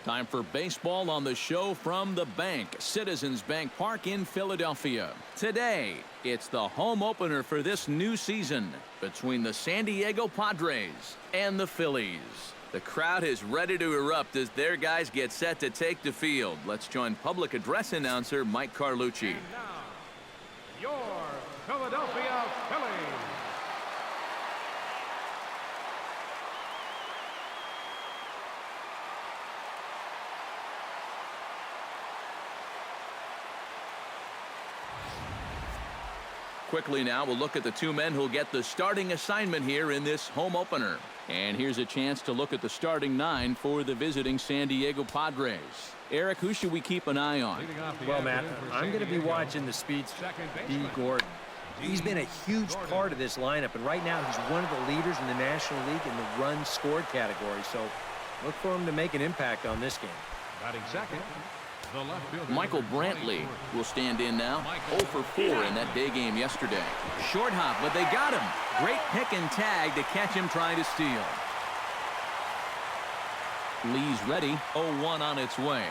Time for baseball on the show from the bank, Citizens Bank Park in Philadelphia. Today, it's the home opener for this new season between the San Diego Padres and the Phillies. The crowd is ready to erupt as their guys get set to take the field. Let's join public address announcer Mike Carlucci. And now, your Philadelphia Phillies. Quickly now, we'll look at the two men who'll get the starting assignment here in this home opener. And here's a chance to look at the starting nine for the visiting San Diego Padres. Eric, who should we keep an eye on? Well, Matt, I'm going to be watching the speedster, B. Gordon. He's been a huge part of this lineup, and right now he's one of the leaders in the National League in the runs scored category. So look for him to make an impact on this game. Batting second, the left fielder, Michael Brantley will stand in now. 0 for 4 in that day game yesterday. Short hop, but they got him. Great pick and tag to catch him trying to steal. Lee's ready. 0-1 on its way.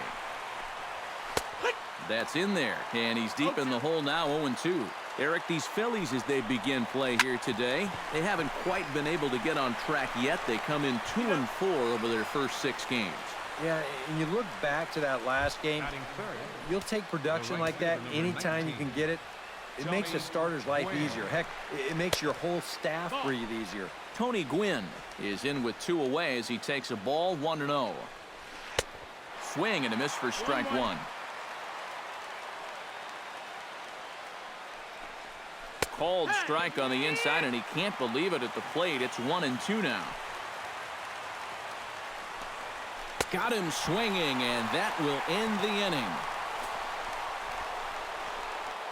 That's in there, and he's deep in the hole now. 0-2. Eric, these Phillies, as they begin play here today, they haven't quite been able to get on track yet. They come in 2-4 over their first 6 games. Yeah, and you look back to that last game, you'll take production like that anytime you can get it. It makes a starter's life easier. Heck, it makes your whole staff breathe easier. Tony Gwynn is in with 2 away as he takes a ball 1-0. Swing and a miss for strike 1. Called strike on the inside, and he can't believe it at the plate. It's 1-2 now. Got him swinging, and that will end the inning.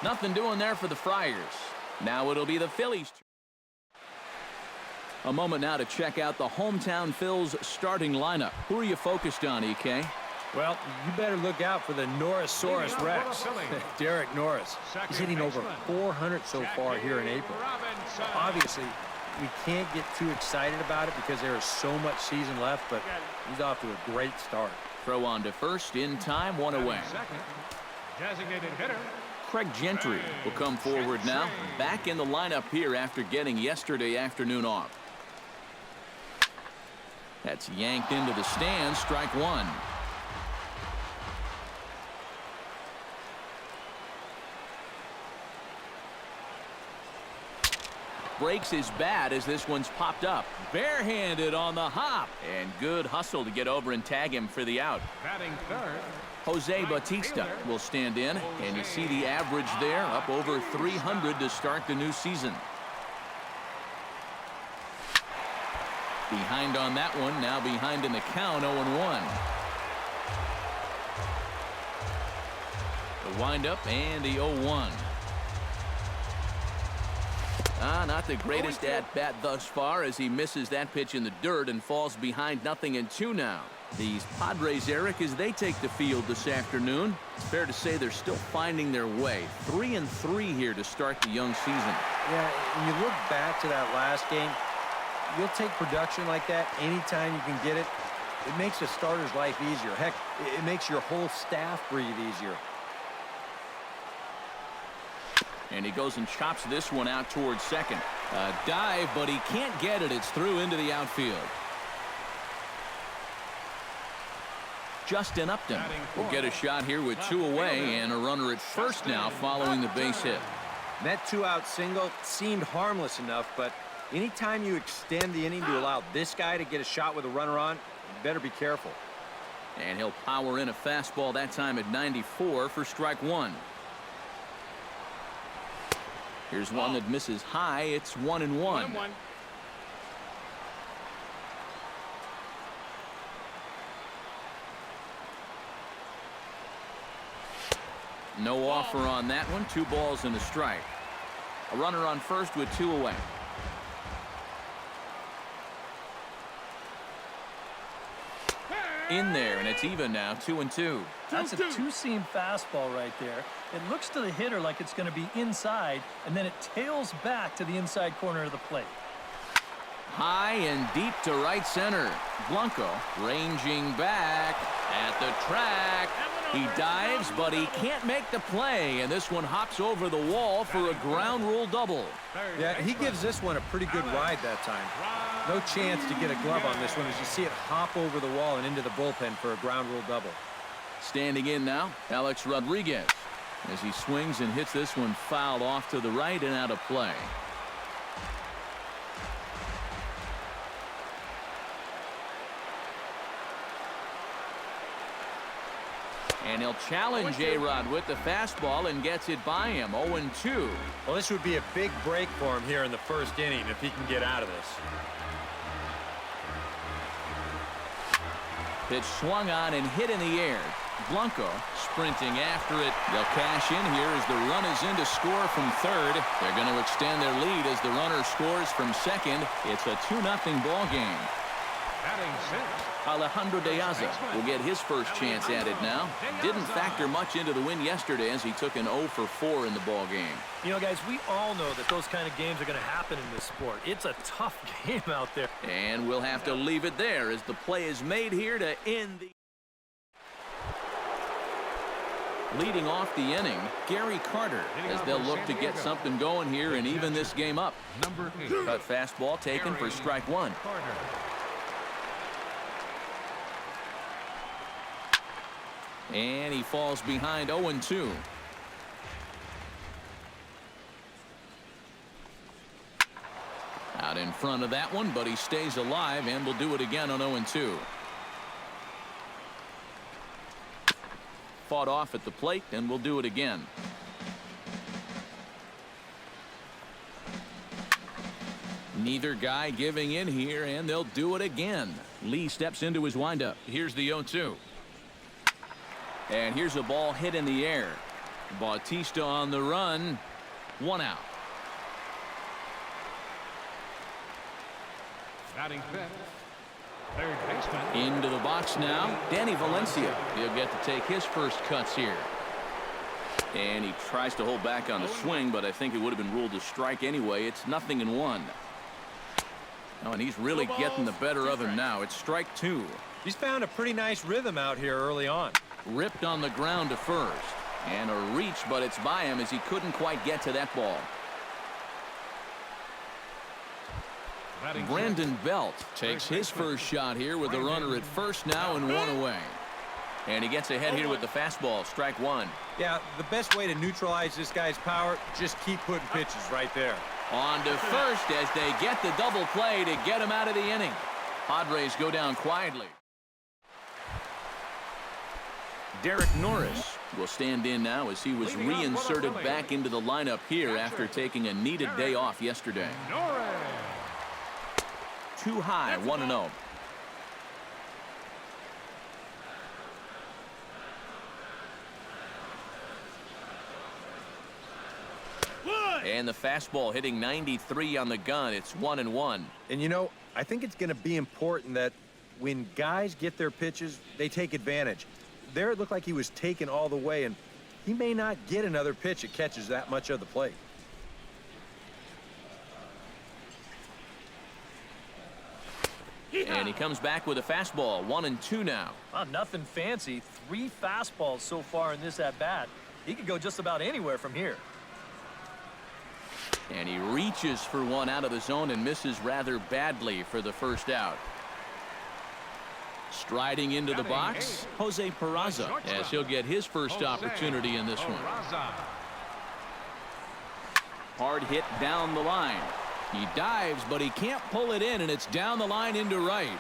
Nothing doing there for the Friars. Now it'll be the Phillies. A moment now to check out the hometown Phils starting lineup. Who are you focused on, EK? Well, you better look out for the Norrisaurus Rex, Derek Norris. He's hitting over 400 so far here in April. Obviously, we can't get too excited about it because there is so much season left, but he's off to a great start. Throw on to first, in time, 1 away. designated hitter, Craig Gentry will come forward now, back in the lineup here after getting yesterday afternoon off. That's yanked into the stands, strike 1. Breaks his bat as this one's popped up. Barehanded on the hop. And good hustle to get over and tag him for the out. batting third, Jose Bautista will stand in. And you see the average there, up over 300 to start the new season. Behind on that one, now behind in the count, 0-1. The windup and the 0-1. Not the greatest at-bat thus far as he misses that pitch in the dirt and falls behind 0-2 now. These Padres, Eric, as they take the field this afternoon, it's fair to say they're still finding their way. 3-3 here to start the young season. Yeah, when you look back to that last game, you'll take production like that anytime you can get it. It makes a starter's life easier. Heck, it makes your whole staff breathe easier. And he goes and chops this one out towards second. A dive, but he can't get it. It's through into the outfield. Justin Upton will get a shot here with 2 away and a runner at first now following the base hit. That 2-out single seemed harmless enough, but anytime you extend the inning to allow this guy to get a shot with a runner on, you better be careful. And he'll power in a fastball that time at 94 for strike 1. Here's one that misses high. It's 1-1. No offer on that one. 2 balls and a strike. A runner on first with 2 away. In there, and it's even now, 2-2. That's a two-seam fastball right there. It looks to the hitter like it's going to be inside, and then it tails back to the inside corner of the plate. High and deep to right center. Blanco ranging back at the track. He dives, but he can't make the play, and this one hops over the wall for a ground rule double. Yeah, he gives this one a pretty good ride that time. No chance to get a glove on this one as you see it hop over the wall and into the bullpen for a ground rule double. Standing in now, Alex Rodriguez, as he swings and hits this one fouled off to the right and out of play. And he'll challenge A-Rod with the fastball and gets it by him. 0-2. Well, this would be a big break for him here in the first inning if he can get out of this. Pitch swung on and hit in the air. Blanco sprinting after it. They'll cash in here as the run is in to score from third. They're going to extend their lead as the runner scores from second. It's a 2-0 ball game. Batting sixth. Alejandro De Aza will get his first chance at it now. Didn't factor much into the win yesterday as he took an 0 for 4 in the ball game. You know, guys, we all know that those kind of games are going to happen in this sport. It's a tough game out there. And we'll have to leave it there as the play is made here to end the... Leading off the inning, Gary Carter, as they'll look to get something going here and even this game up. Number 8. Cut fastball taken for strike one. Carter. And he falls behind 0-2. Out in front of that one, but he stays alive and will do it again on 0-2. Fought off at the plate and will do it again. Neither guy giving in here, and they'll do it again. Lee steps into his windup. Here's the 0-2. And here's a ball hit in the air. Bautista on the run. 1 out. Batting fifth. Third baseman. Into the box now. Danny Valencia. He'll get to take his first cuts here. And he tries to hold back on the swing, but I think it would have been ruled a strike anyway. It's 0-1. Oh, and he's really getting the better of him now. It's strike 2. He's found a pretty nice rhythm out here early on. Ripped on the ground to first. And a reach, but it's by him as he couldn't quite get to that ball. Brandon Belt takes his first shot here with the runner at first now and 1 away. And he gets ahead here with the fastball. Strike 1. Yeah, the best way to neutralize this guy's power, just keep putting pitches right there. On to first as they get the double play to get him out of the inning. Padres go down quietly. Derek Norris will stand in now as he was reinserted back into the lineup here after taking a needed day off yesterday. Too high, 1-0. And the fastball hitting 93 on the gun. It's 1-1. And you know, I think it's going to be important that when guys get their pitches, they take advantage. There it looked like he was taken all the way, and he may not get another pitch that catches that much of the plate. And he comes back with a fastball. 1-2 now. Well, nothing fancy. 3 fastballs so far in this at-bat. He could go just about anywhere from here. And he reaches for one out of the zone and misses rather badly for the first out. Striding into the box, Jose Peraza, as he'll get his first opportunity in this one. Hard hit down the line. He dives, but he can't pull it in, and it's down the line into right.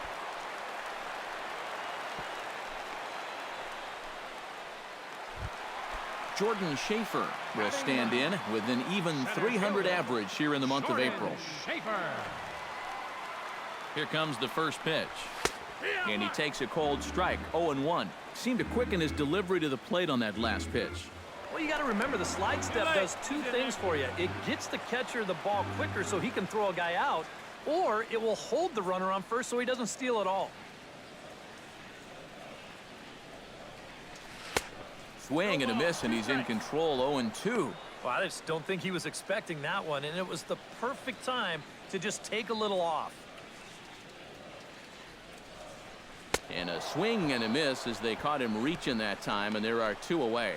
Jordan Schaefer will stand in with an even 300 average here in the month of April. Here comes the first pitch. And he takes a cold strike, 0-1. Seemed to quicken his delivery to the plate on that last pitch. Well, you got to remember the slide step does 2 things for you. It gets the catcher the ball quicker so he can throw a guy out, or it will hold the runner on first so he doesn't steal it all. Swing and a miss, and he's in control, 0-2. Well, I just don't think he was expecting that one, and it was the perfect time to just take a little off. And a swing and a miss as they caught him reaching that time, and there are 2 away.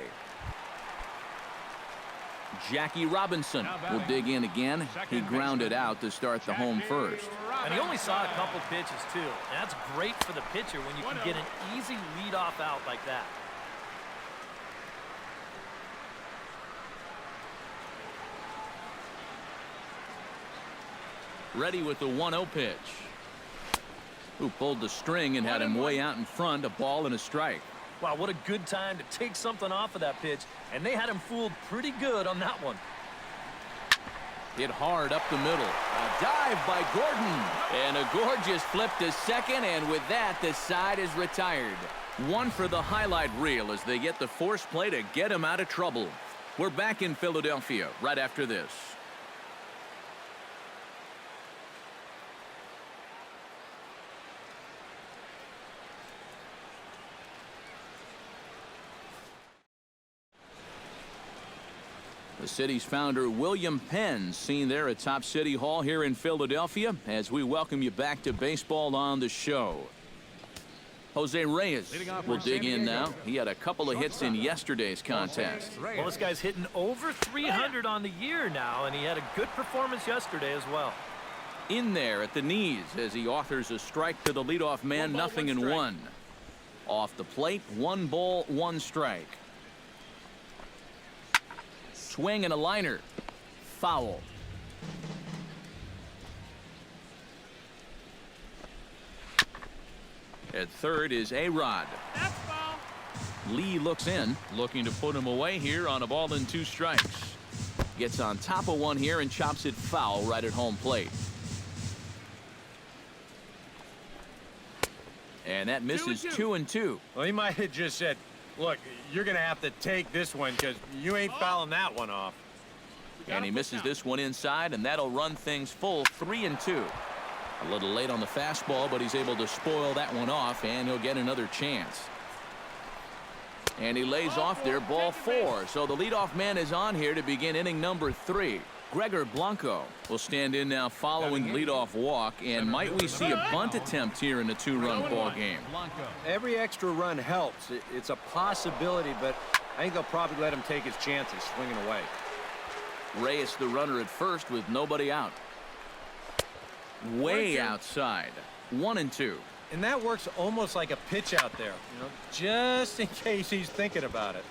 Jackie Robinson will dig in again. He grounded out to start the home first. And he only saw a couple pitches, too. And that's great for the pitcher when you can get an easy leadoff out like that. Ready with the 1-0 pitch. Who pulled the string and had him way out in front, a ball and a strike. Wow, what a good time to take something off of that pitch. And they had him fooled pretty good on that one. Hit hard up the middle. A dive by Gordon. And a gorgeous flip to second, and with that, the side is retired. 1 for the highlight reel as they get the force play to get him out of trouble. We're back in Philadelphia right after this. The city's founder, William Penn, seen there at Top City Hall here in Philadelphia as we welcome you back to baseball on the show. Jose Reyes will dig in now. He had a couple of hits in yesterday's contest. Well, this guy's hitting over 300 on the year now, and he had a good performance yesterday as well. In there at the knees as he offers a strike to the leadoff man, 0-1. Off the plate, 1 ball, 1 strike. Swing and a liner. Foul. At third is A-Rod. Lee looks in, looking to put him away here on a ball and 2 strikes. Gets on top of one here and chops it foul right at home plate. And that misses 2-2. Well, he might have just said, look, you're going to have to take this one because you ain't fouling that one off. And he misses this one inside, and that'll run things full 3-2. A little late on the fastball, but he's able to spoil that one off, and he'll get another chance. And he lays off there, ball 4. So the leadoff man is on here to begin inning number 3. Gregor Blanco will stand in now following leadoff walk, and might we see a bunt attempt here in a 2-run ball game? Every extra run helps. It's a possibility, but I think they'll probably let him take his chances swinging away. Reyes the runner at first with nobody out. Way outside. 1-2. And that works almost like a pitch out there, you know, just in case he's thinking about it.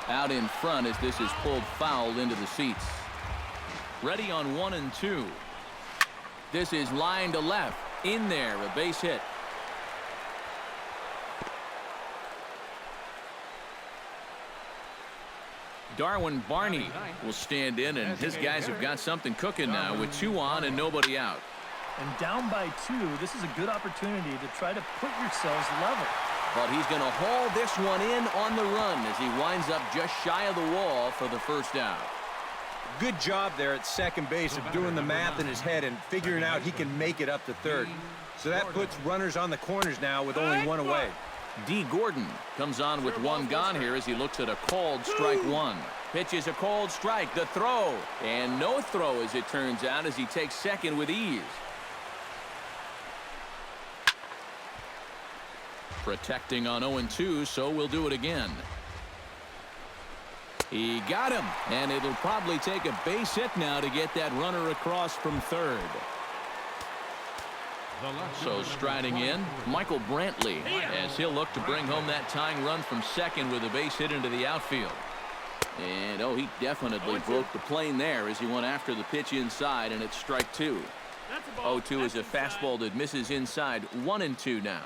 Out in front as this is pulled foul into the seats. Ready on 1-2. This is line to left. In there, a base hit. Darwin Barney will stand in, and his guys have got something cooking now with 2 on and nobody out. And down by 2, this is a good opportunity to try to put yourselves level. But he's going to haul this one in on the run as he winds up just shy of the wall for the first out. Good job there at second base of doing the math in his head and figuring out he can make it up to third. So that puts runners on the corners now with only 1 away. D. Gordon comes on with 1 gone here as he looks at a called strike 1. Pitch is a called strike. The throw. And no throw, as it turns out, as he takes second with ease. Protecting on 0-2, so we'll do it again. He got him, and it'll probably take a base hit now to get that runner across from third. So striding in, Michael Brantley, as he'll look to bring home that tying run from second with a base hit into the outfield. And, oh, he definitely broke the plane there as he went after the pitch inside, and it's strike 2. 0-2 is a fastball that misses inside. 1-2 now.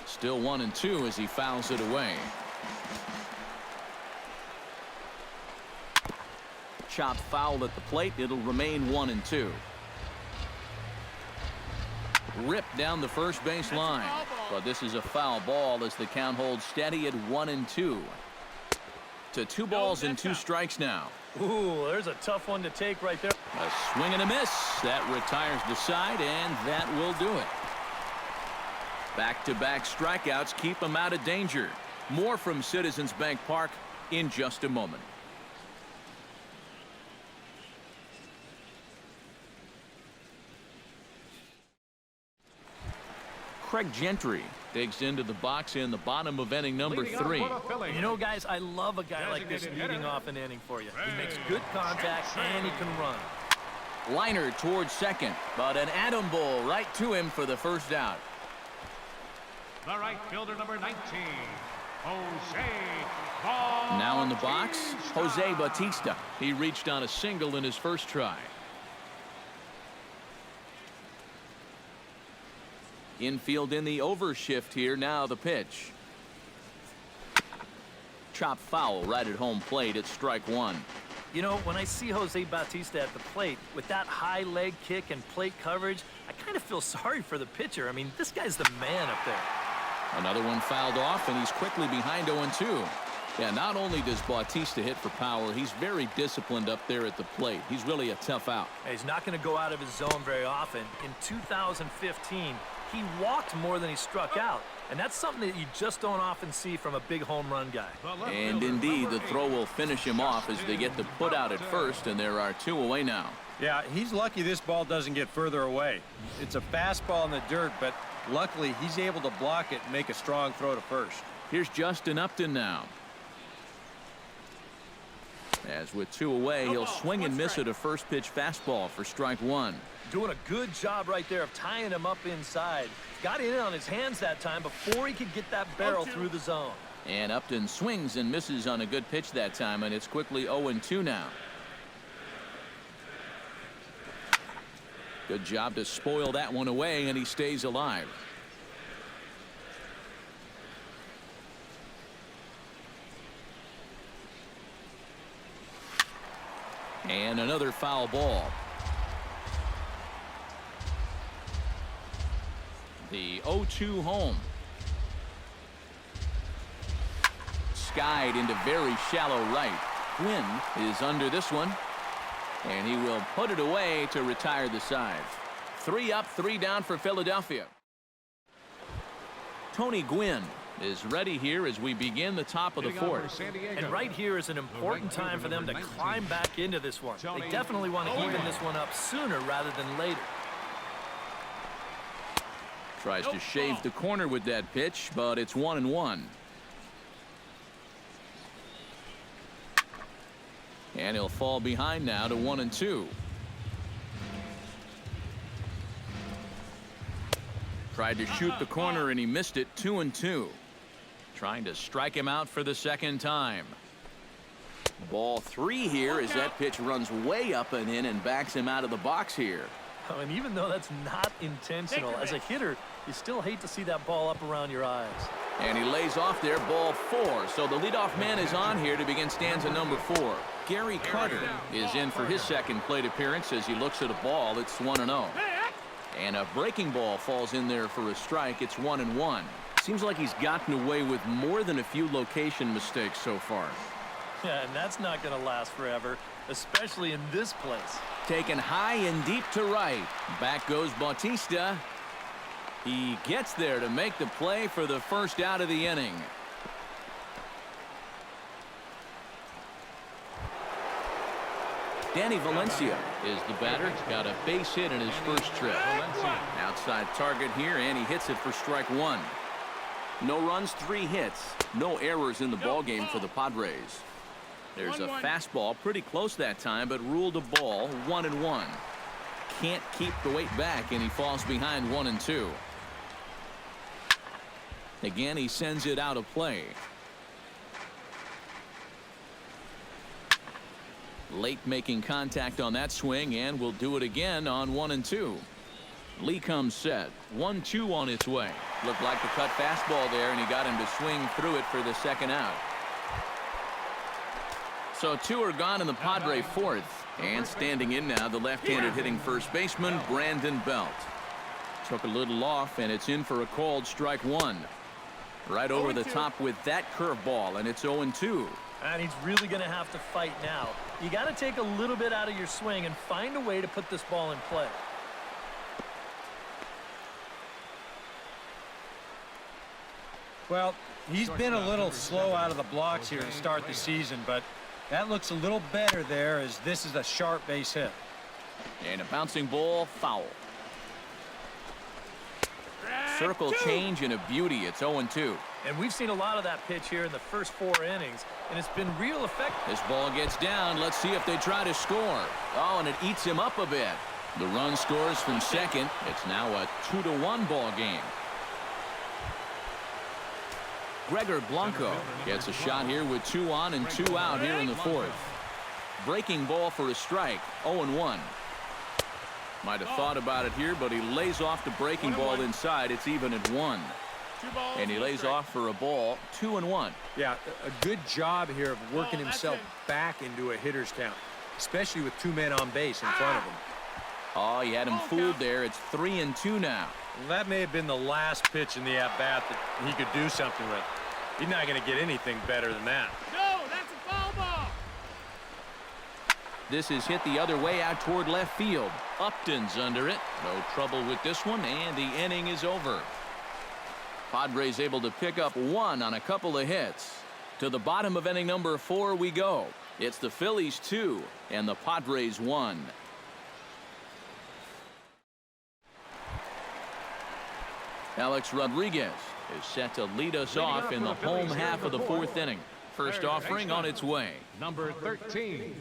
Still 1-2 as he fouls it away. Chop foul at the plate. It'll remain 1-2. Ripped down the first base line, but this is a foul ball as the count holds steady at 1-2. To 2 balls and 2 strikes now. Ooh, there's a tough one to take right there. A swing and a miss. That retires the side, and that will do it. Back-to-back strikeouts keep him out of danger. More from Citizens Bank Park in just a moment. Craig Gentry digs into the box in the bottom of inning number 3. You know, guys, I love a guy like this leading off an inning for you. He makes good contact and he can run. Liner towards second, but an atom bowl right to him for the first out. The right fielder, number 19, Jose. Now in the box, Jose Bautista. He reached on a single in his first try. Infield in the overshift here. Now the pitch. Chop foul right at home plate. It's strike 1. You know, when I see Jose Bautista at the plate with that high leg kick and plate coverage, I kind of feel sorry for the pitcher. I mean, this guy's the man up there. Another one fouled off, and he's quickly behind 0-2. Yeah, not only does Bautista hit for power, he's very disciplined up there at the plate. He's really a tough out. He's not going to go out of his zone very often. In 2015, he walked more than he struck out. And that's something that you just don't often see from a big home run guy. And indeed, the throw will finish him off as they get the put out at first, and there are 2 away now. Yeah, he's lucky this ball doesn't get further away. It's a fastball in the dirt, but luckily he's able to block it and make a strong throw to first. Here's Justin Upton now. As with 2 away, he'll swing and miss at a first pitch fastball for strike 1. Doing a good job right there of tying him up inside. Got in on his hands that time before he could get that barrel through the zone. And Upton swings and misses on a good pitch that time, and it's quickly 0-2 now. Good job to spoil that one away, and he stays alive. And another foul ball. The 0-2 home. Skied into very shallow right. Gwynn is under this one, and he will put it away to retire the side. 3 up, 3 down for Philadelphia. Tony Gwynn is ready here as we begin the top of the 4th. And right here is an important time for them to climb back into this one. They definitely want to even this one up sooner rather than later. Tries to shave the corner with that pitch, but it's 1-1. And he'll fall behind now to 1-2. Tried to shoot the corner and he missed it. 2-2. Trying to strike him out for the second time. Ball 3 here as that pitch runs way up and in and backs him out of the box here. Oh, and even though that's not intentional, as a hitter, you still hate to see that ball up around your eyes. And he lays off there, ball 4. So the leadoff man is on here to begin stanza number 4. Gary Carter is in for his second plate appearance as he looks at a ball. It's 1-0. And a breaking ball falls in there for a strike. It's 1-1. Seems like he's gotten away with more than a few location mistakes so far. Yeah, and that's not going to last forever, especially in this place. Taken high and deep to right. Back goes Bautista. He gets there to make the play for the first out of the inning. Danny Valencia is the batter. Got a base hit in his first trip. Outside target here, and he hits it for strike 1. No runs, 3 hits. No errors in the ballgame for the Padres. There's a fastball pretty close that time, but ruled a ball. 1-1. Can't keep the weight back, and he falls behind 1-2. Again, he sends it out of play. Late making contact on that swing, and will do it again on 1-2. Lee comes set. 1-2 on its way. Looked like the cut fastball there, and he got him to swing through it for the second out. So 2 are gone in the Padre 4th. And standing in now, the left-handed hitting first baseman, Brandon Belt. Took a little off, and it's in for a called strike 1. Right over the top with that curveball, and it's 0-2. And he's really going to have to fight now. You got to take a little bit out of your swing and find a way to put this ball in play. Well, he's been a little slow out of the blocks here to start the season, but that looks a little better there as this is a sharp base hit. And a bouncing ball, foul. circle change and a beauty. It's 0-2. And we've seen a lot of that pitch here in the first 4 innings, and it's been real effective. This ball gets down. Let's see if they try to score. Oh, and it eats him up a bit. The run scores from second. It's now a 2-1 ball game. Gregor Blanco gets a shot here with 2 on and 2 out here in the 4th. Breaking ball for a strike. 0-1. Might have thought about it here, but he lays off the breaking ball inside. It's even at 1. And he lays off for a ball. 2-1. Yeah, a good job here of working himself back into a hitter's count, especially with 2 men on base in front of him. Oh, he had him fooled there. It's 3-2 now. Well, that may have been the last pitch in the at-bat that he could do something with. He's not going to get anything better than that. No, that's a foul ball. This is hit the other way out toward left field. Upton's under it. No trouble with this one, and the inning is over. Padres able to pick up 1 on a couple of hits. To the bottom of inning number 4 we go. It's the Phillies 2 and the Padres 1. Alex Rodriguez is set to lead us off in the home half of the 4th inning. First offering on its way. Number 13.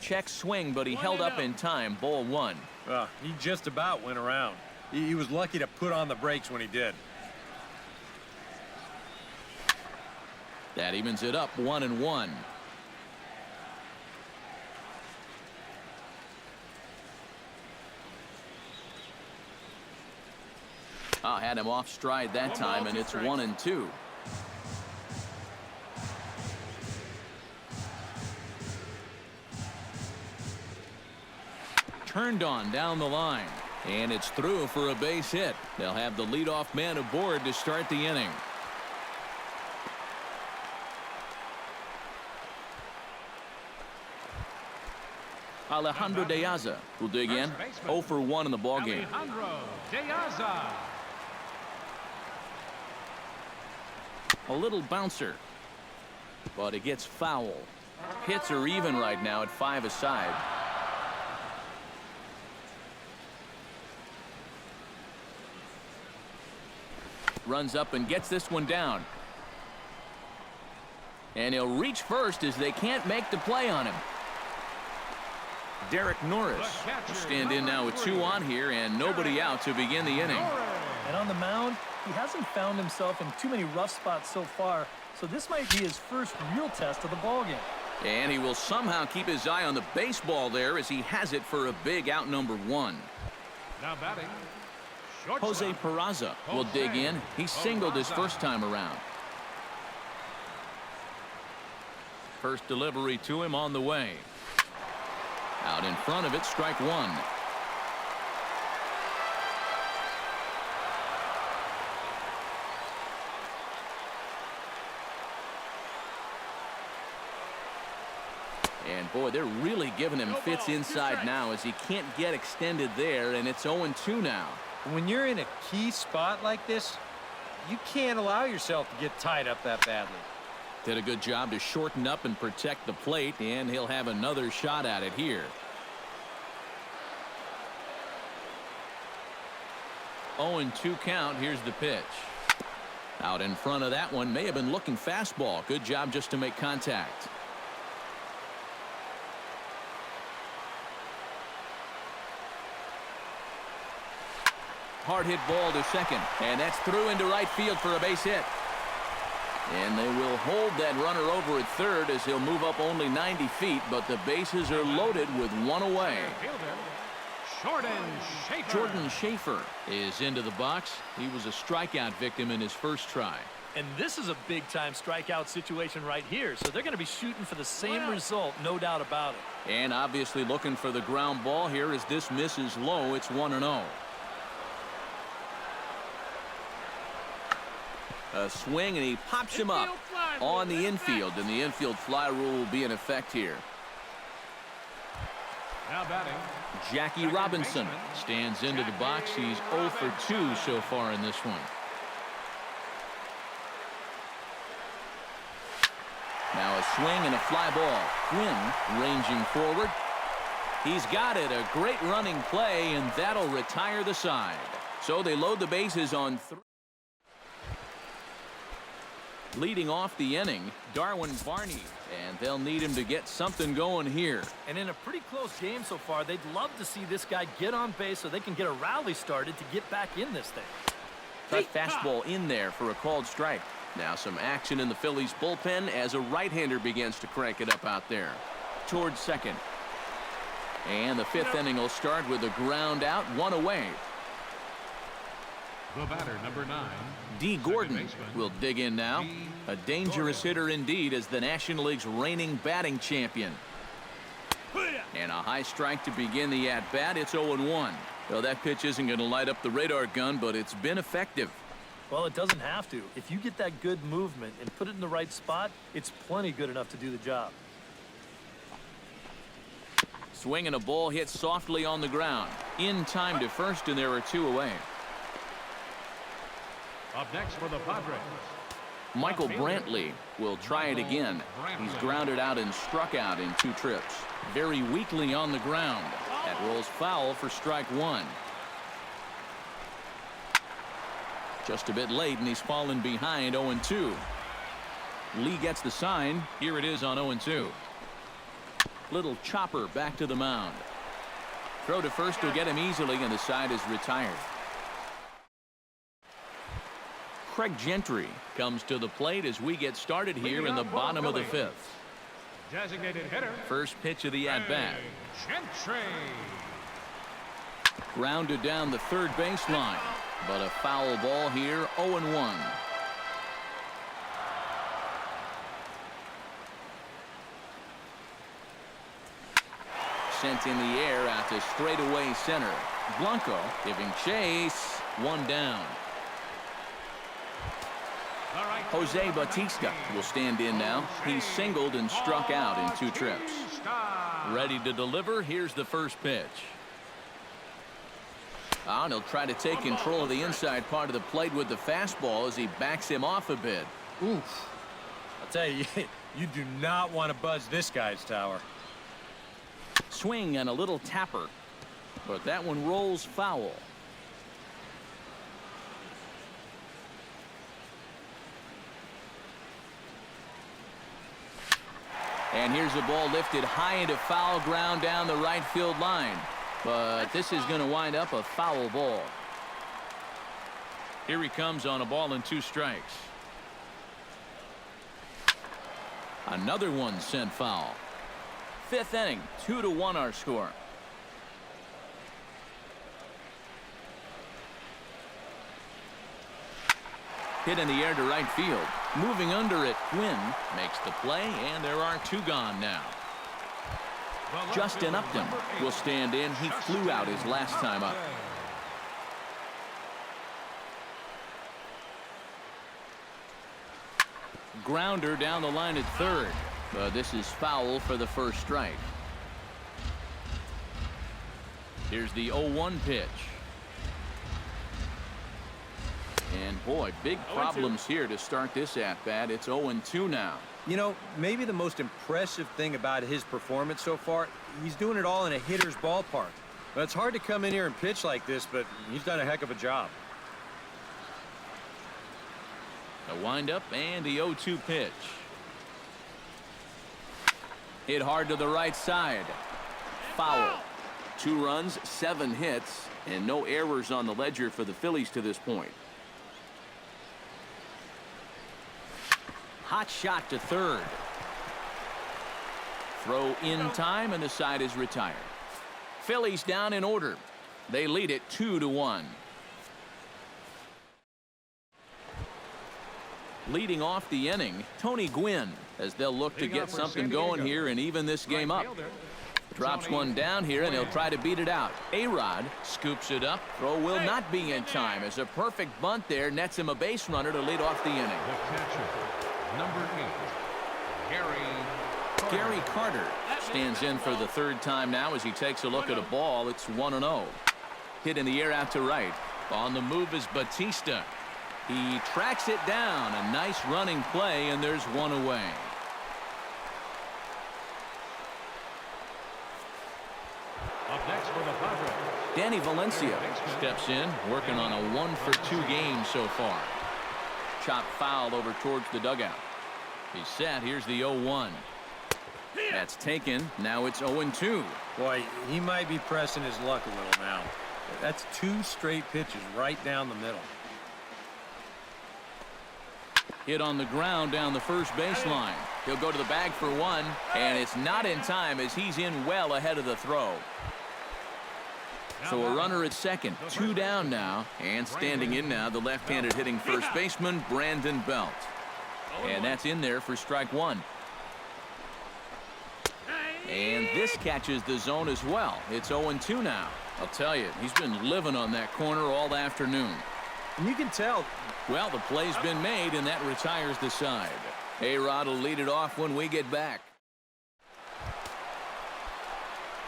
Check swing, but he held up in time. Ball 1. He just about went around. He was lucky to put on the brakes when he did. That evens it up 1-1. Had him off stride that time, and it's 1-2. Turned on down the line, and it's through for a base hit. They'll have the leadoff man aboard to start the inning. Alejandro De Aza will dig in. 0 for 1 in the ballgame. Alejandro De Aza. A little bouncer, but it gets foul. Hits are even right now at 5 aside. Runs up and gets this one down. And he'll reach first as they can't make the play on him. Derek Norris will stand in now with 2 on here and nobody out to begin the inning. And on the mound, he hasn't found himself in too many rough spots so far, so this might be his first real test of the ballgame. And he will somehow keep his eye on the baseball there as he has it for a big out number 1. Now batting. Jose Peraza will dig in. He singled his first time around. First delivery to him on the way. Out in front of it, strike 1. And boy, they're really giving him fits inside now as he can't get extended there, and it's 0-2 now. When you're in a key spot like this, you can't allow yourself to get tied up that badly. Did a good job to shorten up and protect the plate, and he'll have another shot at it here. 0-2 count. Here's the pitch. Out in front of that one. May have been looking fastball. Good job just to make contact. Hard hit ball to second, and that's through into right field for a base hit. And they will hold that runner over at third as he'll move up only 90 feet, but the bases are loaded with 1 away. Jordan Schaefer is into the box. He was a strikeout victim in his first try. And this is a big-time strikeout situation right here, so they're going to be shooting for the same result, no doubt about it. And obviously looking for the ground ball here as this misses low. It's 1-0. A swing, and he pops him up on the infield, and the infield fly rule will be in effect here. Now batting. Jackie Robinson stands into the box. He's 0 for 2 so far in this one. Now a swing and a fly ball. Quinn ranging forward. He's got it. A great running play, and that'll retire the side. So they load the bases on 3. Leading off the inning, Darwin Barney, and they'll need him to get something going here. And in a pretty close game so far, they'd love to see this guy get on base so they can get a rally started to get back in this thing. Cut fastball in there for a called strike. Now some action in the Phillies bullpen as a right-hander begins to crank it up out there. Towards second. And the 5th inning will start with a ground out, 1 away. The batter, number 9. D. Gordon will dig in now. A dangerous hitter indeed as the National League's reigning batting champion. And a high strike to begin the at-bat. It's 0-1. Well, that pitch isn't going to light up the radar gun, but it's been effective. Well, it doesn't have to. If you get that good movement and put it in the right spot, it's plenty good enough to do the job. Swinging a ball hit softly on the ground. In time to first, and there are 2 away. Up next for the Padres. Michael Brantley will try it again. He's grounded out and struck out in 2 trips. Very weakly on the ground. That rolls foul for strike 1. Just a bit late, and he's fallen behind 0-2. Lee gets the sign. Here it is on 0-2. Little chopper back to the mound. Throw to first will get him easily, and the side is retired. Craig Gentry comes to the plate as we get started here in the bottom of the 5th. Designated hitter. First pitch of the at-bat. Gentry. Grounded down the third baseline, but a foul ball here, 0-1. Sent in the air out to straightaway center. Blanco giving chase, 1 down. Jose Bautista will stand in now. He's singled and struck out in 2 trips. Ready to deliver. Here's the first pitch. And he'll try to take control of the inside part of the plate with the fastball as he backs him off a bit. Oof. I'll tell you, you do not want to buzz this guy's tower. Swing and a little tapper, but that one rolls foul. And here's a ball lifted high into foul ground down the right field line. But this is going to wind up a foul ball. Here he comes on a ball and 2 strikes. Another one sent foul. 5th inning, 2-1 our score. Hit in the air to right field. Moving under it, Quinn makes the play, and there are 2 gone now. Justin Upton will stand in. He flew out his last time up. Grounder down the line at third. But this is foul for the first strike. Here's the 0-1 pitch. And boy, big problems here to start this at-bat. It's 0-2 now. You know, maybe the most impressive thing about his performance so far, he's doing it all in a hitter's ballpark. But it's hard to come in here and pitch like this, but he's done a heck of a job. A windup and the 0-2 pitch. Hit hard to the right side. Foul. 2 runs, 7 hits, and no errors on the ledger for the Phillies to this point. Hot shot to third. Throw in time, and the side is retired. Phillies down in order. They lead it 2-1. Leading off the inning, Tony Gwynn, as they'll look to get something going here and even this game up. Drops one down here, and he'll try to beat it out. A-Rod scoops it up. Throw will not be in time as a perfect bunt there nets him a base runner to lead off the inning. The catcher, number 8, Gary Carter stands in for the 3rd time now as he takes a look at a ball. It's 1-0. Hit in the air out to right. On the move is Bautista. He tracks it down. A nice running play, and there's 1 away. Up next for the Padres. Danny Valencia steps in, working on a 1-for-2 game so far. Chop foul over towards the dugout. He's set. Here's the 0-1. That's taken. Now it's 0-2. Boy, he might be pressing his luck a little now. That's 2 straight pitches right down the middle. Hit on the ground down the first baseline. He'll go to the bag for 1, and it's not in time as he's in well ahead of the throw. So a runner at second, 2 down now, and standing in now, the left-handed hitting first baseman, Brandon Belt. And that's in there for strike 1. And this catches the zone as well. It's 0-2 now. I'll tell you, he's been living on that corner all afternoon. And you can tell. Well, the play's been made, and that retires the side. A-Rod will lead it off when we get back.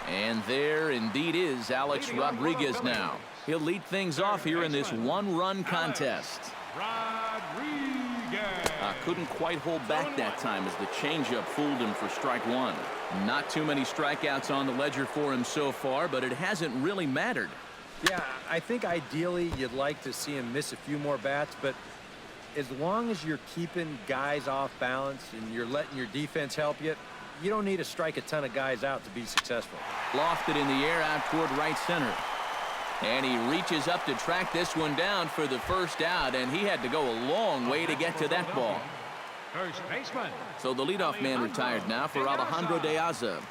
And there indeed is Alex Rodriguez now. He'll lead things off here in this 1-run contest. Couldn't quite hold back that time as the changeup fooled him for strike 1. Not too many strikeouts on the ledger for him so far, but it hasn't really mattered. Yeah, I think ideally you'd like to see him miss a few more bats, but as long as you're keeping guys off balance and you're letting your defense help you, you don't need to strike a ton of guys out to be successful. Lofted in the air out toward right center. And he reaches up to track this one down for the first out, and he had to go a long way to get to that ball. First baseman. So the leadoff man retired now for Alejandro De Aza.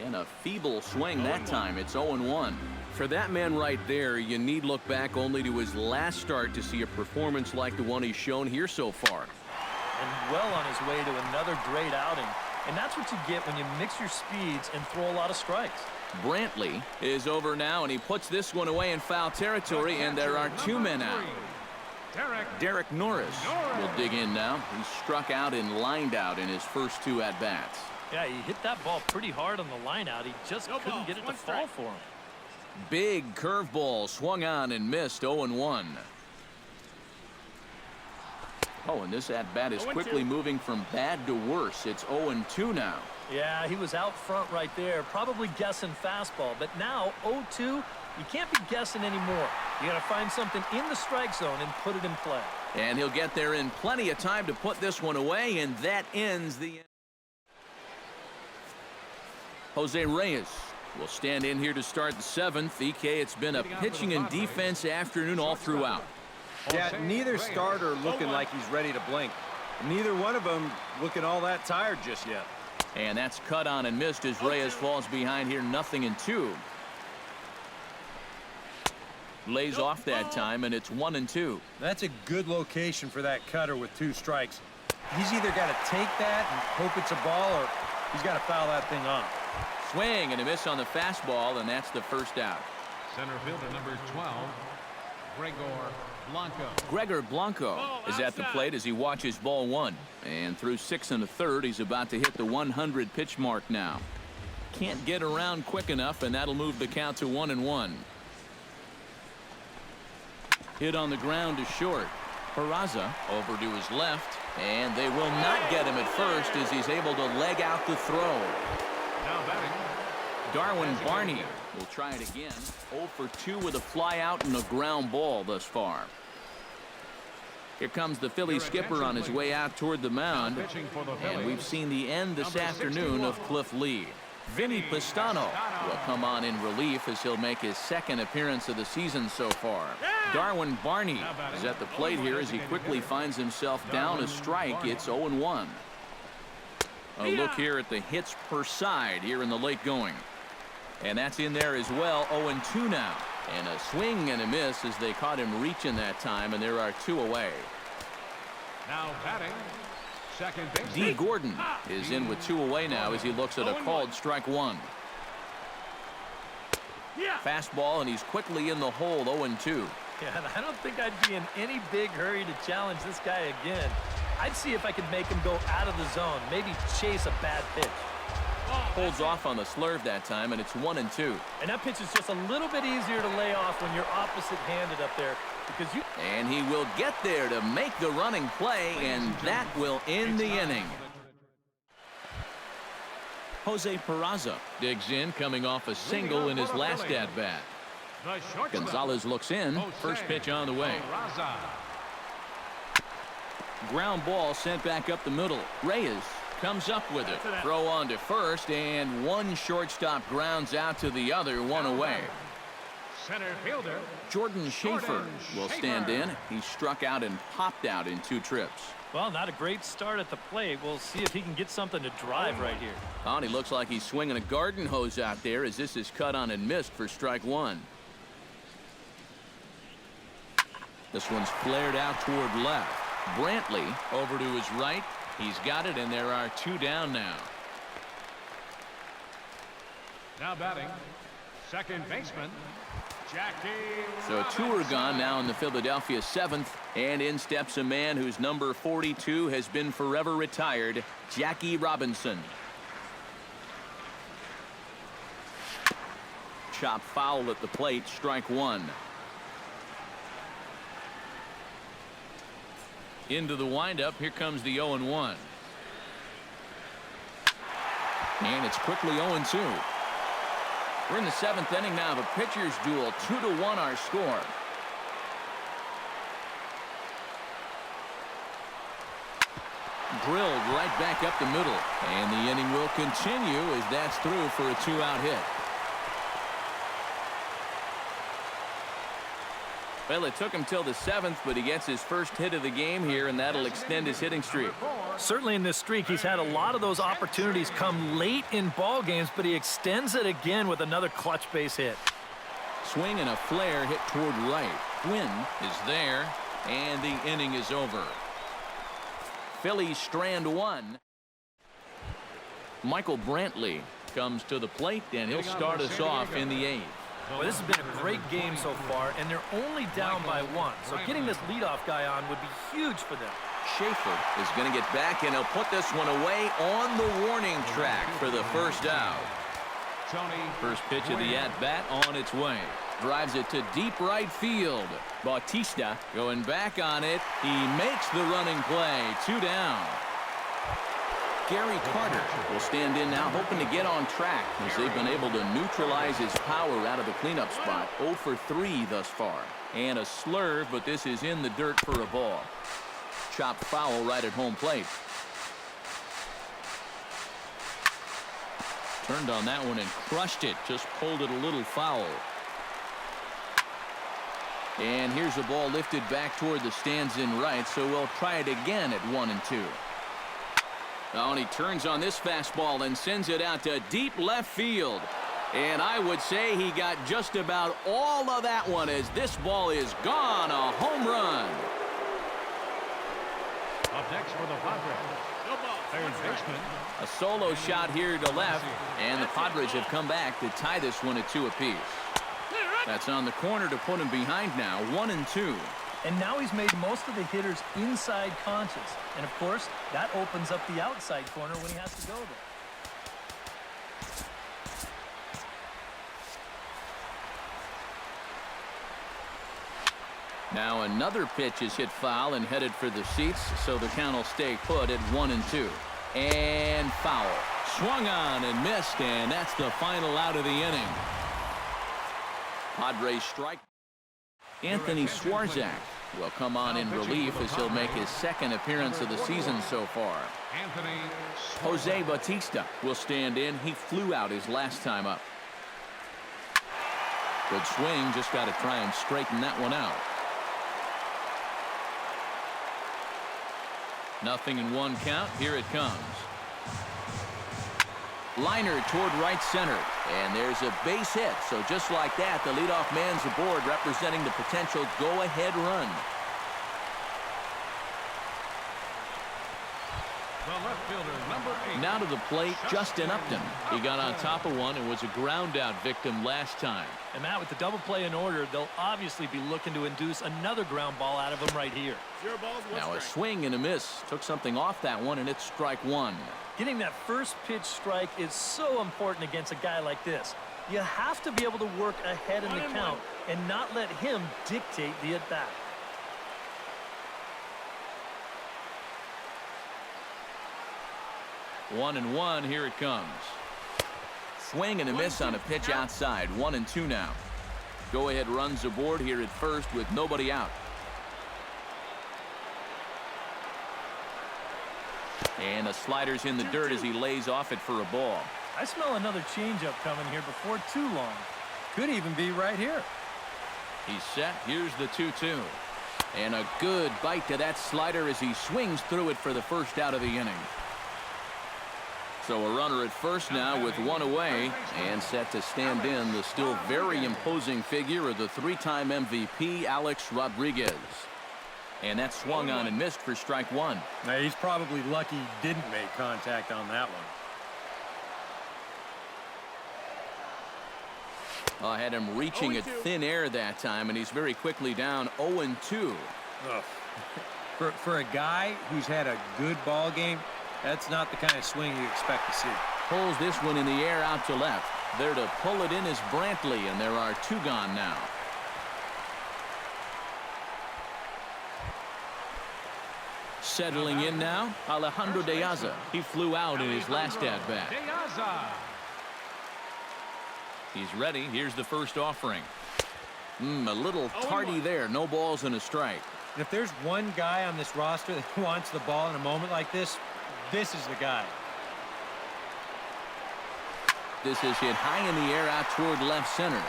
And a feeble swing that time. It's 0-1. For that man right there, you need look back only to his last start to see a performance like the one he's shown here so far. And well on his way to another great outing. And that's what you get when you mix your speeds and throw a lot of strikes. Brantley is over now, and he puts this one away in foul territory, and there are 2 men out. Derek Norris will dig in now. He struck out and lined out in his first 2 at-bats. Yeah, he hit that ball pretty hard on the line out. He just couldn't get it to fall for him. Big curveball swung on and missed. 0-1. Oh, and this at-bat is quickly moving from bad to worse. It's 0-2 now. Yeah, he was out front right there, probably guessing fastball. But now 0-2, you can't be guessing anymore. You got to find something in the strike zone and put it in play. And he'll get there in plenty of time to put this one away, and that ends the inning. Jose Reyes will stand in here to start the 7th. EK, it's been a pitching and defense afternoon all throughout. Yeah, neither starter looking like he's ready to blink. Neither one of them looking all that tired just yet. And that's cut on and missed as Reyes falls behind here 0-2. Lays off that time, and it's 1-2. That's a good location for that cutter with 2 strikes. He's either got to take that and hope it's a ball, or he's got to foul that thing off. Swing and a miss on the fastball, and that's the first out. Center fielder number 12, Gregor Blanco. Gregor Blanco is at the plate as he watches ball 1. And through 6 1/3, he's about to hit the 100 pitch mark now. Can't get around quick enough, and that'll move the count to 1-1. Hit on the ground to short. Peraza over to his left, and they will not get him at first as he's able to leg out the throw. Now batting, Darwin Barney will try it again. 0-for-2 with a fly out and a ground ball thus far. Here comes the Phillies skipper on his way out toward the mound. And we've seen the end this afternoon of Cliff Lee. Vinny Pistano will come on in relief as he'll make his 2nd appearance of the season so far. Darwin Barney is at the plate here as he quickly finds himself down a strike. It's 0-1. A look here at the hits per side here in the late going. And that's in there as well. 0-2 now. And a swing and a miss as they caught him reaching that time, and there are 2 away. now batting, second base. D. Gordon is in with 2 away now as he looks at a called strike 1. Fastball, and he's quickly in the hole. 0-2. Yeah, and I don't think I'd be in any big hurry to challenge this guy again. I'd see if I could make him go out of the zone, maybe chase a bad pitch. Holds off on the slurve that time, and it's 1-2. And that pitch is just a little bit easier to lay off when you're opposite-handed up there, because you... And he will get there to make the running play, and that will end the inning. Jose Peraza digs in, coming off a single in his last at-bat. Gonzalez looks in. First pitch on the way. Ground ball sent back up the middle. Reyes comes up with it. Throw on to first, and one shortstop grounds out to the other, one away. Center fielder Jordan Schaefer will stand in. He struck out and popped out in 2 trips. Well, not a great start at the plate. We'll see if he can get something to drive right here. Oh, he looks like he's swinging a garden hose out there as this is cut on and missed for strike 1. This one's flared out toward left. Brantley over to his right. He's got it, and there are 2 down now. Now batting, second baseman, Jackie. So 2 are gone now in the Philadelphia 7th, and in steps a man whose number 42 has been forever retired, Jackie Robinson. Chop foul at the plate, strike 1. Into the windup, here comes the 0-1. And it's quickly 0-2. We're in the 7th inning now. The pitchers duel, 2-1 our score. Drilled right back up the middle. And the inning will continue as that's through for a 2-out hit. Well, it took him till the 7th, but he gets his first hit of the game here, and that'll extend his hitting streak. Certainly in this streak, he's had a lot of those opportunities come late in ball games, but he extends it again with another clutch base hit. Swing and a flare hit toward right. Win is there, and the inning is over. Phillies strand 1. Michael Brantley comes to the plate, and he'll start us off in the 8th. Well, this has been a great game so far, and they're only down by 1. So getting this leadoff guy on would be huge for them. Schaefer is going to get back, and he'll put this one away on the warning track for the first out. First pitch of the at-bat on its way. Drives it to deep right field. Bautista going back on it. He makes the running play. 2 down. Gary Carter will stand in now, hoping to get on track as they've been able to neutralize his power out of the cleanup spot. 0 for 3 thus far. And a slurve, but this is in the dirt for a ball. Chopped foul right at home plate. Turned on that one and crushed it. Just pulled it a little foul. And here's a ball lifted back toward the stands in right, so we'll try it again at 1-2. Oh, and he turns on this fastball and sends it out to deep left field. And I would say he got just about all of that one as this ball is gone. A home run. Up next for the Padres, third baseman. A solo shot here to left, and the Padres have come back to tie this one at 2 apiece. That's on the corner to put him behind now, 1-2. And now he's made most of the hitters inside conscious. And, of course, that opens up the outside corner when he has to go there. Now another pitch is hit foul and headed for the seats, so the count will stay put at 1-2. And foul. Swung on and missed, and that's the final out of the inning. Padres strike. Anthony Swarzak will come on in relief as he'll make his 2nd appearance of the season so far. Jose Bautista will stand in. He flew out his last time up. Good swing, just got to try and straighten that one out. Nothing in 1 count. Here it comes. Liner toward right center, and there's a base hit. So just like that, the leadoff man's aboard, representing the potential go-ahead run. The left fielder, number 8. Now to the plate, Justin Upton. He got on top of one and was a ground-out victim last time. And Matt, with the double play in order, they'll obviously be looking to induce another ground ball out of him right here. Now a swing and a miss. Took something off that one, and it's strike 1. Getting that first pitch strike is so important against a guy like this. You have to be able to work ahead in the count and not let him dictate the at-bat. One and one, here it comes. Swing and a miss on a pitch outside. 1-2 now. Go-ahead runs aboard here at first with nobody out. And the slider's in the dirt as he lays off it for a ball. I smell another changeup coming here before too long. Could even be right here. He's set. Here's the 2-2. And a good bite to that slider as he swings through it for the first out of the inning. So a runner at first now with one away and set to stand in the still very imposing figure of the three-time MVP Alex Rodriguez. And that swung on and missed for strike one. Now he's probably lucky he didn't make contact on that one. I had him reaching at thin air that time, and he's very quickly down 0-2. For a guy who's had a good ball game, that's not the kind of swing you expect to see. Pulls this one in the air out to left. There to pull it in is Brantley, and there are two gone now. Settling in now, Alejandro De Aza. He flew out in his last at-bat. He's ready. Here's the first offering. A little tardy there. No balls and a strike. And if there's one guy on this roster that wants the ball in a moment like this, this is the guy. This is hit high in the air out toward left center.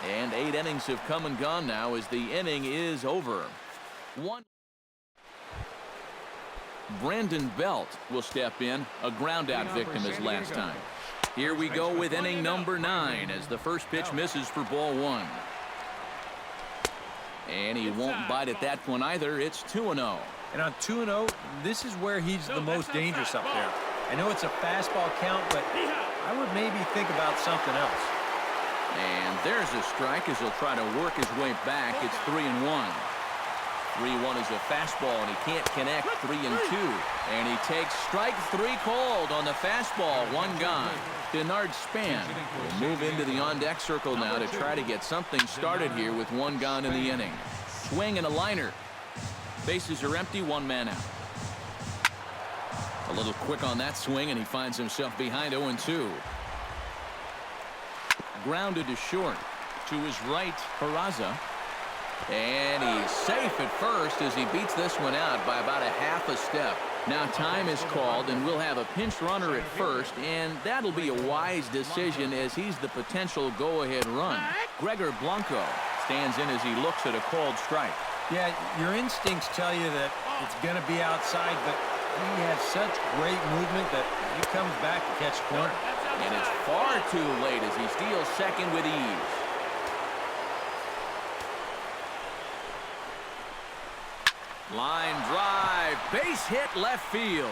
And 8 innings have come and gone now as the inning is over. Brandon Belt will step in, a ground-out victim his last time. Here we go with inning number 9 as the first pitch misses for ball 1. And he won't bite at that one either. It's 2-0. And on 2-0, this is where he's the most dangerous up there. I know it's a fastball count, but I would maybe think about something else. And there's a strike as he'll try to work his way back. It's 3-1. 3-1 is a fastball, and he can't connect. 3-2. And he takes strike 3 called on the fastball. 1 gone. Bernard Span will move into the on-deck circle now to try to get something started here with 1 gone in the inning. Swing and a liner. Bases are empty, 1 man out. A little quick on that swing, and he finds himself behind 0-2. Grounded to short. To his right, Peraza. And he's safe at first as he beats this one out by about a half a step. Now time is called, and we'll have a pinch runner at first, and that'll be a wise decision as he's the potential go-ahead run. Gregor Blanco stands in as he looks at a called strike. Yeah, your instincts tell you that it's going to be outside, but he has such great movement that he comes back to catch the corner. And it's far too late as he steals second with ease. Line drive, base hit left field.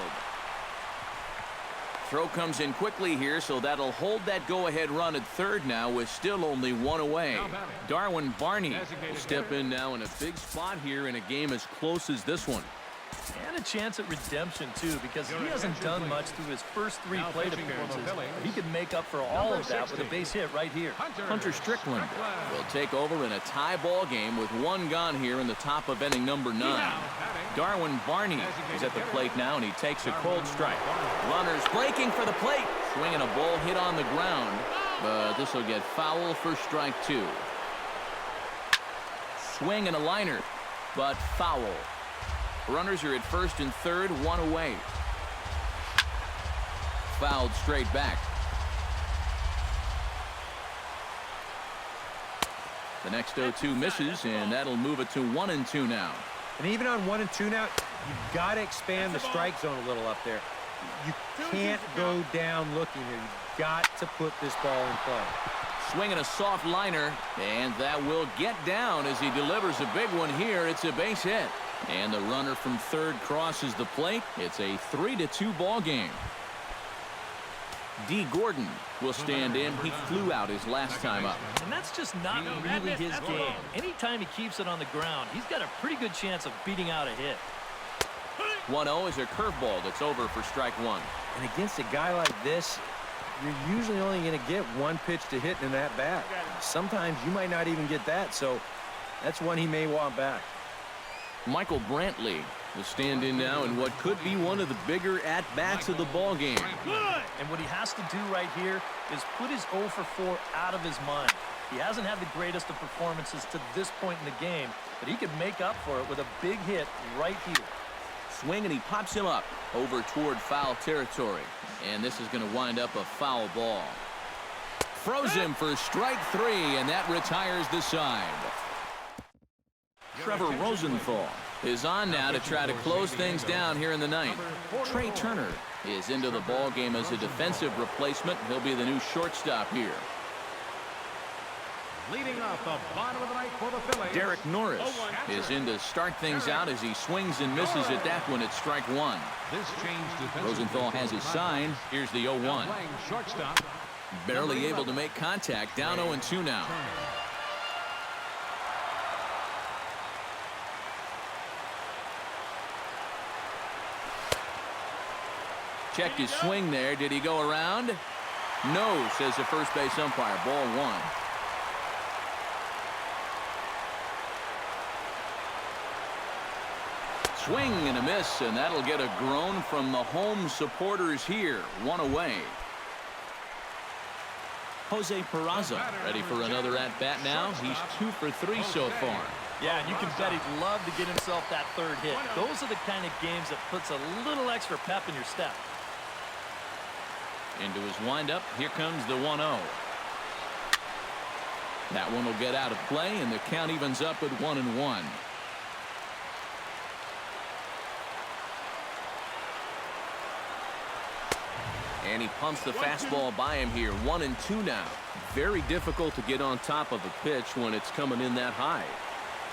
Throw comes in quickly here, so that'll hold that go-ahead run at third now with still only 1 away. Darwin Barney will step in now in a big spot here in a game as close as this one. And a chance at redemption, too, because he hasn't done much through his first 3 plate appearances. He could make up for all of that with a base hit right here. Hunter Strickland will take over in a tie ball game with 1 gone here in the top of inning number 9. Darwin Barney is at the plate now, and he takes a cold strike. Runners breaking for the plate. Swinging a ball hit on the ground, but this will get foul for strike 2. Swing and a liner, but foul. Runners are at first and third, 1 away. Fouled straight back. The next 0-2 misses, and that'll move it to 1-2 now. And even on 1-2 now, you've got to expand the strike zone a little up there. You can't go down looking here. You've got to put this ball in play. Swinging a soft liner, and that will get down as he delivers a big one here. It's a base hit. And the runner from third crosses the plate. It's a 3-2 ball game. D. Gordon will stand in. He flew out his last time up. And that's just not really his game. Anytime he keeps it on the ground, he's got a pretty good chance of beating out a hit. 1-0 is a curveball that's over for strike 1. And against a guy like this, you're usually only going to get 1 pitch to hit in that bat. Sometimes you might not even get that, so that's one he may want back. Michael Brantley The stand-in now in what could be one of the bigger at-bats of the ball game. And what he has to do right here is put his 0 for 4 out of his mind. He hasn't had the greatest of performances to this point in the game, but he could make up for it with a big hit right here. Swing, and he pops him up over toward foul territory. And this is going to wind up a foul ball. Froze him for strike 3, and that retires the side. Trevor Rosenthal is on now to try to close things down here in the ninth. Trey Turner is into the ball game as a defensive replacement. He'll be the new shortstop here. Leading off the bottom of the ninth for the Phillies. Derek Norris is in to start things out as he swings and misses at that one at strike 1. This change Rosenthal has his sign. Here's the 0-1. playing shortstop. Barely able to make contact. Down 0-2 now. Checked his swing there. Did he go around? No, says the first base umpire. Ball 1. Swing and a miss, and that'll get a groan from the home supporters here. 1 away. Jose Peraza ready for another at-bat now. He's 2 for 3 so far. Yeah, and you can bet he'd love to get himself that third hit. Those are the kind of games that puts a little extra pep in your step. Into his windup, here comes the 1-0. That one will get out of play, and the count evens up at 1-1. And he pumps the fastball by him here. 1-2 now. Very difficult to get on top of a pitch when it's coming in that high.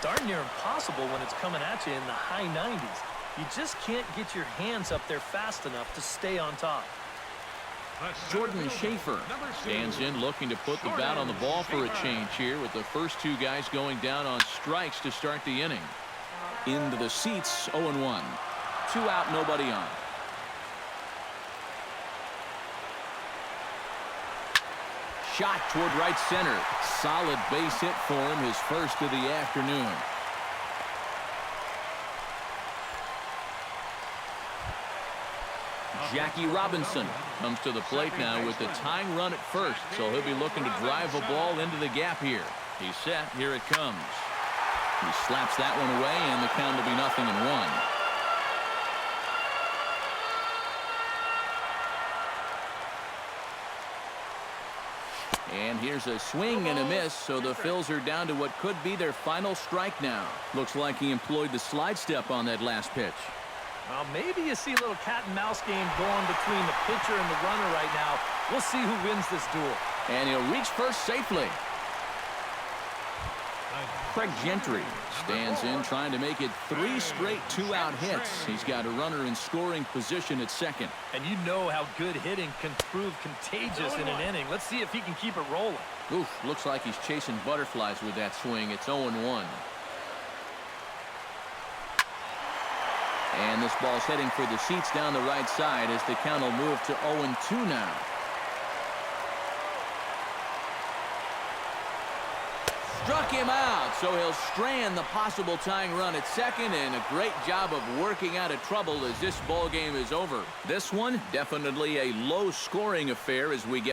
Darn near impossible when it's coming at you in the high 90s. You just can't get your hands up there fast enough to stay on top. Jordan Schaefer stands in looking to put the bat on the ball for a change here with the first 2 guys going down on strikes to start the inning. Into the seats, 0-1. 2 out, nobody on. Shot toward right center. Solid base hit for him, his first of the afternoon. Jackie Robinson comes to the plate now with the tying run at first, so he'll be looking to drive a ball into the gap here. He's set. Here it comes. He slaps that one away, and the count will be 0-1. And here's a swing and a miss, so the Phils are down to what could be their final strike now. Looks like he employed the slide step on that last pitch. Well, maybe you see a little cat and mouse game going between the pitcher and the runner right now. We'll see who wins this duel. And he'll reach first safely. Craig Gentry stands in trying to make it 3 straight 2-out hits. He's got a runner in scoring position at second. And you know how good hitting can prove contagious in an inning. Let's see if he can keep it rolling. Oof, looks like he's chasing butterflies with that swing. It's 0-1. And this ball's heading for the seats down the right side as the count will move to 0-2 now. Struck him out, so he'll strand the possible tying run at second, and a great job of working out of trouble as this ball game is over. This one, definitely a low-scoring affair as we get